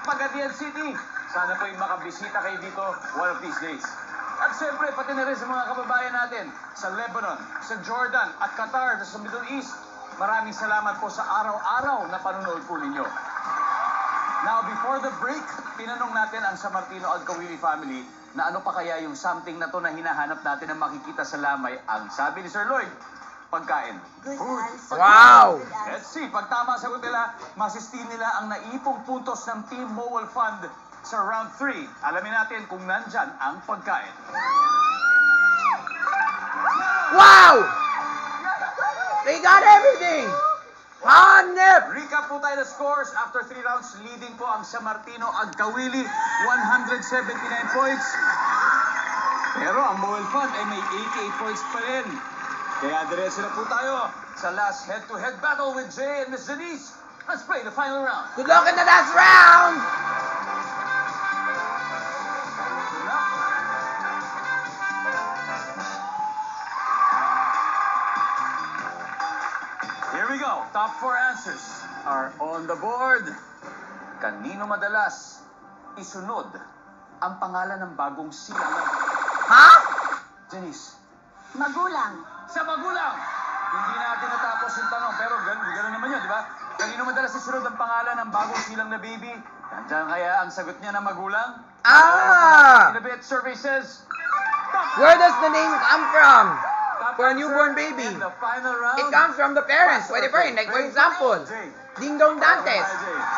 Pagadian City. Sana po'y makabisita kayo dito one of these days. At siyempre, pati na rin sa mga kababayan natin sa Lebanon, sa Jordan at Qatar sa Middle East. Maraming salamat po sa araw-araw na panonood po ninyo. Now, before the break, tinanong natin ang San Martino Agkawili family na ano pa kaya yung something na to na hinahanap natin na makikita sa lamay. Ang sabi ni Sir Lloyd, pagkain. Good Food. answer. Wow! Good answer. Let's see, pag tama sagot nila, masistin nila ang naipong puntos ng Team Mowal Fund sa round 3. Alamin natin kung nandyan ang pagkain. Wow! They got everything! Hanep! Recap po tayo ng scores. After 3 rounds, leading po ang San Martino Agkawili, 179 points. Pero ang Mowal Fund ay may 88 points pa rin. Kaya diretso na po tayo sa last head-to-head battle with Jay and Miss Denise. Let's play the final round. Good luck in the last round! Here we go. Top 4 answers are on the board. Kanino madalas isunod ang pangalan ng bagong silang? Ha? Janice. Magulang. Sa magulang! Hindi natin natapos yung tanong, pero gano'n naman yun, di ba? Kanino madalas isunod ang pangalan ng bagong silang na baby? Nandiyan kaya ang sagot niya na magulang? Ah! In a bit, survey says... Where does the name come from? Top For a answer newborn baby. in the final round. It comes from the parents. Pwede pa rin. Like, for example, Jay. Ding Dong Dantes.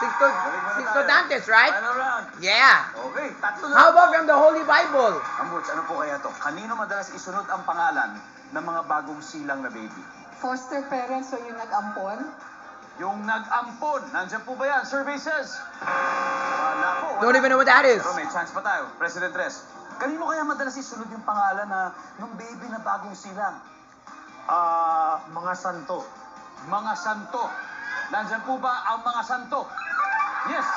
Sixto Dantes, right? Final round. Yeah. Okay, tatlo na. How about from the Holy Bible? Ambuts, ano po kaya to? Kanino madalas isunod ang pangalan ng mga bagong silang na baby? Foster parents o yung nag-ampon? Yung nag-ampon. Nandiyan po ba yan? Survey says. Wala po. Wala. Don't even know what that is. Pero may chance pa tayo. President Tres. Kanino kaya madalas isunod yung pangalan na nung baby na bagong silang? Mga santo. Mga santo. Nandiyan po ba ang mga santo? Yes.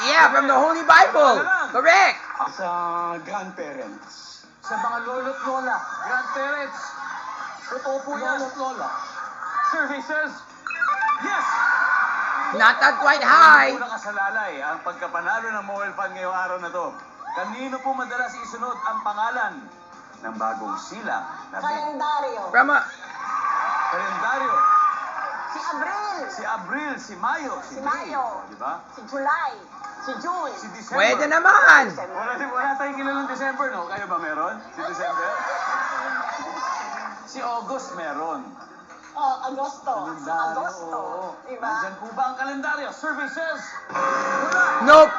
Yeah, from the Holy Bible. Correct. Sa grandparents. Sa mga lolo't lola, grandparents. Totoo po yan. Lolo't lola. Survey says, yes. Not that quite high. Unang kasalalay ang pagkapanalo ng Mowal Fund ngayong araw na to. Kanino po madalas isunod ang pangalan ng bagong silang na baby? Kalendaryo. From a... Kalendaryo. Si Abril. Si Abril, si Mayo, Si Mayo. Di ba? Si July. Si June. Si December. Pwede naman. Wala tayong kilalang December, no? Kayo ba meron? Si December? Si August meron. Oh, Agosto. Kalendaryo, Agosto. oo. Diba? Nandyan po ba ang kalendaryo? Survey says, wala. Nope.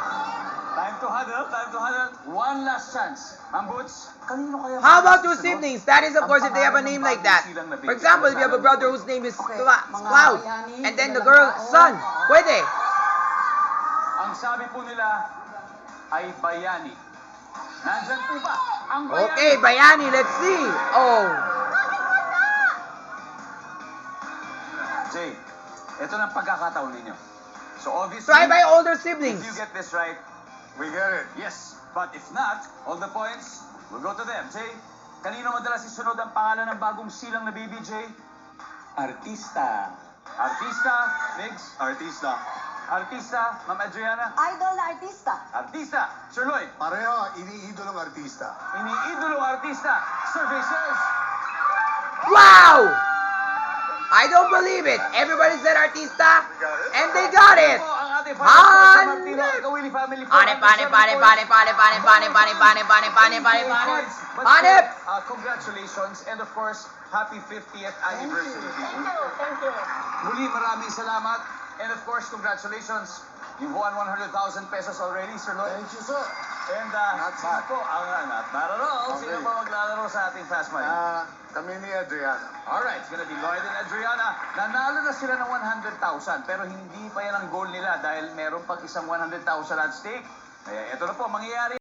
Time to huddle, time to huddle. One last chance. Ma'am Boots, kanino kaya... How about two madalas siblings? That is, of course, if they have a name like that. For example, if you have a brother whose name is Cloud, and then the girl, Sun. Pwede. Ang sabi po nila ay bayani. Nandyan po ba ang bayani? Okay, Bayani, let's see. Oh. Jay, ito na ang pagkakataon ninyo. So obviously, Try by older siblings. if you get this right, we get it. Yes. But if not, all the points will go to them. Jay, kanino madalas isunod ang pangalan ng bagong silang na baby, Jay? Artista. Artista, Migs? Artista. Artista, Ma'am Adriana? Idol na artista. Artista, Sir Lloyd? Pareho, iniidolong artista. Iniidolo artista. Survey says, Wow! I don't believe it. Everybody said artista, and they got it. Ito po ang ating final score sa Martino Hanep! Agkawili family. Pane, pane, pane, pane, pane, pane, pane, pane, pane, pane, pane, pane, pane. Hanep! Congratulations and of course, happy 50th anniversary. Thank you. Thank you. Muli, maraming salamat. And of course, congratulations. You've won 100,000 pesos already, Sir Lloyd. Thank you, sir. And Not sino bad. po ang not bad at all? Sino Okay. ba maglalaro sa ating Fast Money? Kami ni Adriana. Alright, it's gonna be Lloyd and Adriana. Nanalo na sila ng 100,000 pero hindi pa yan ang goal nila dahil meron pang isang 100,000 at stake. Kaya ito na po, mangyayari